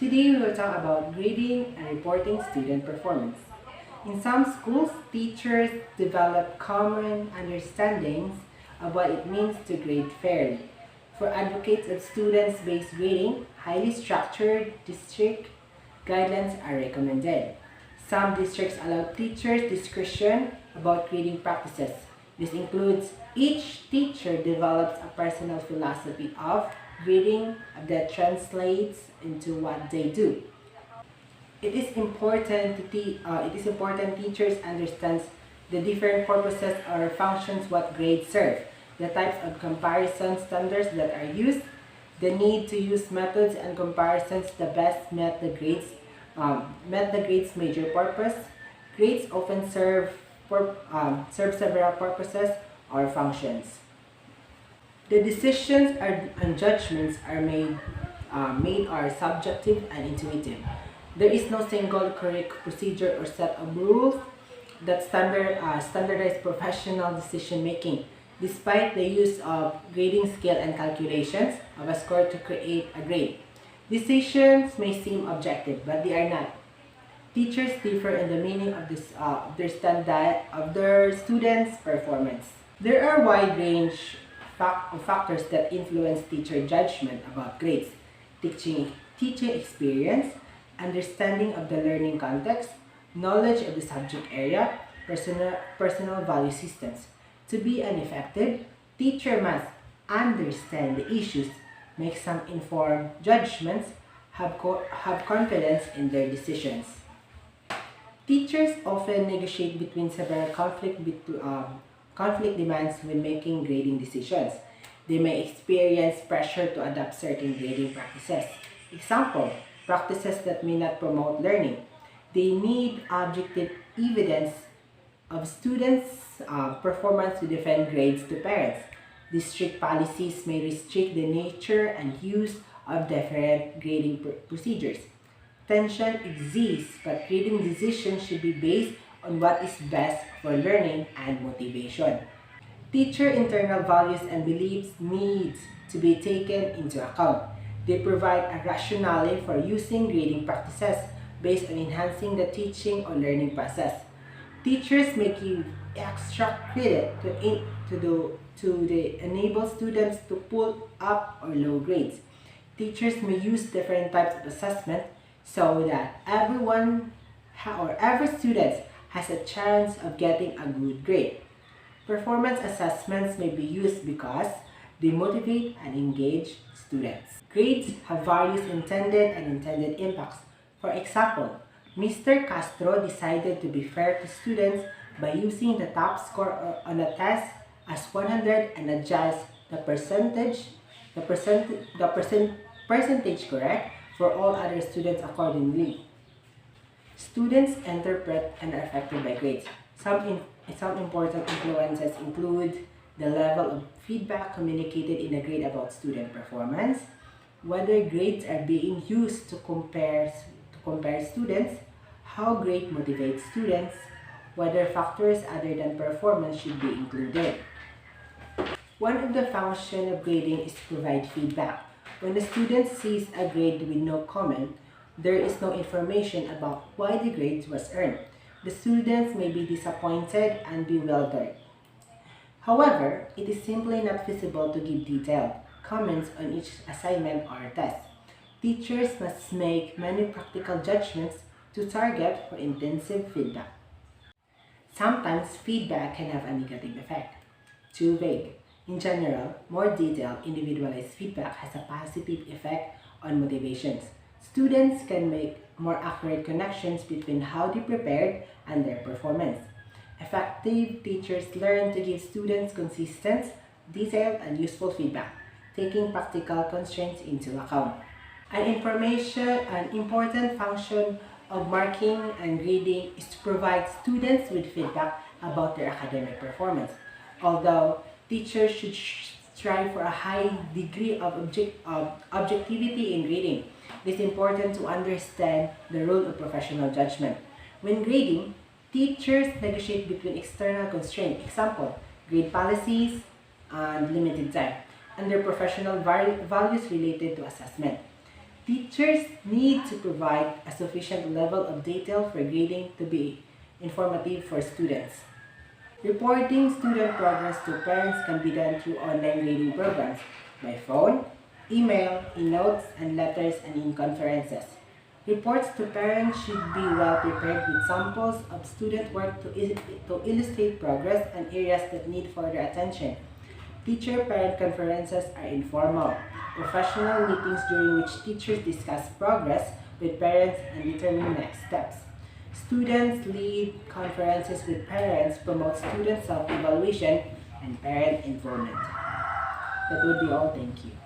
Today we will talk about grading and reporting student performance. In some schools, teachers develop common understandings of what it means to grade fairly. For advocates of students-based grading, highly structured district guidelines are recommended. Some districts allow teachers discretion about grading practices. This includes each teacher develops a personal philosophy of grading that translates into what they do. It is important teachers understands the different purposes or functions what grades serve, the types of comparison standards that are used, the need to use methods and comparisons that best met the grade's major purpose. Grades often serve several purposes or functions. The decisions and judgments made are subjective and intuitive. There is no single correct procedure or set of rules that standardize professional decision making, despite the use of grading scale and calculations of a score to create a grade. Decisions may seem objective, but they are not. Teachers differ in the meaning of their students' performance. There are wide range of factors that influence teacher judgment about grades: teaching experience, understanding of the learning context, knowledge of the subject area, personal value systems. To be an effective teacher must understand the issues, make some informed judgments, have confidence in their decisions. Teachers often negotiate between several conflict demands when making grading decisions. They may experience pressure to adopt certain grading practices. Example, practices that may not promote learning. They need objective evidence of students' performance to defend grades to parents. District policies may restrict the nature and use of different grading procedures. Tension exists, but grading decisions should be based on what is best for learning and motivation. Teacher internal values and beliefs need to be taken into account. They provide a rationale for using grading practices based on enhancing the teaching or learning process. Teachers may give extra credit to enable students to pull up or low grades. Teachers may use different types of assessment so that every student has a chance of getting a good grade. Performance assessments may be used because they motivate and engage students. Grades have various intended and unintended impacts. For example, Mr. Castro decided to be fair to students by using the top score on a test as 100 and adjust the percentage correct for all other students accordingly. Students interpret and are affected by grades. Some important influences include the level of feedback communicated in a grade about student performance, whether grades are being used to compare students, how grade motivates students, whether factors other than performance should be included. One of the functions of grading is to provide feedback. When a student sees a grade with no comment, there is no information about why the grade was earned. The students may be disappointed and bewildered. However, it is simply not feasible to give detailed comments on each assignment or test. Teachers must make many practical judgments to target for intensive feedback. Sometimes feedback can have a negative effect. Too vague. In general, more detailed, individualized feedback has a positive effect on motivations. Students can make more accurate connections between how they prepared and their performance. Effective teachers learn to give students consistent, detailed, and useful feedback, taking practical constraints into account. An important function of marking and grading is to provide students with feedback about their academic performance. Although teachers should strive for a high degree of objectivity in grading, it is important to understand the role of professional judgment. When grading, teachers negotiate between external constraints, example, grade policies and limited time, and their professional values related to assessment. Teachers need to provide a sufficient level of detail for grading to be informative for students. Reporting student progress to parents can be done through online grading programs, by phone, email, in notes and letters, and in conferences. Reports to parents should be well prepared with samples of student work to illustrate progress and areas that need further attention. Teacher-parent conferences are informal, professional meetings during which teachers discuss progress with parents and determine next steps. Students lead conferences with parents, promote student self-evaluation, and parent involvement. That would be all. Thank you.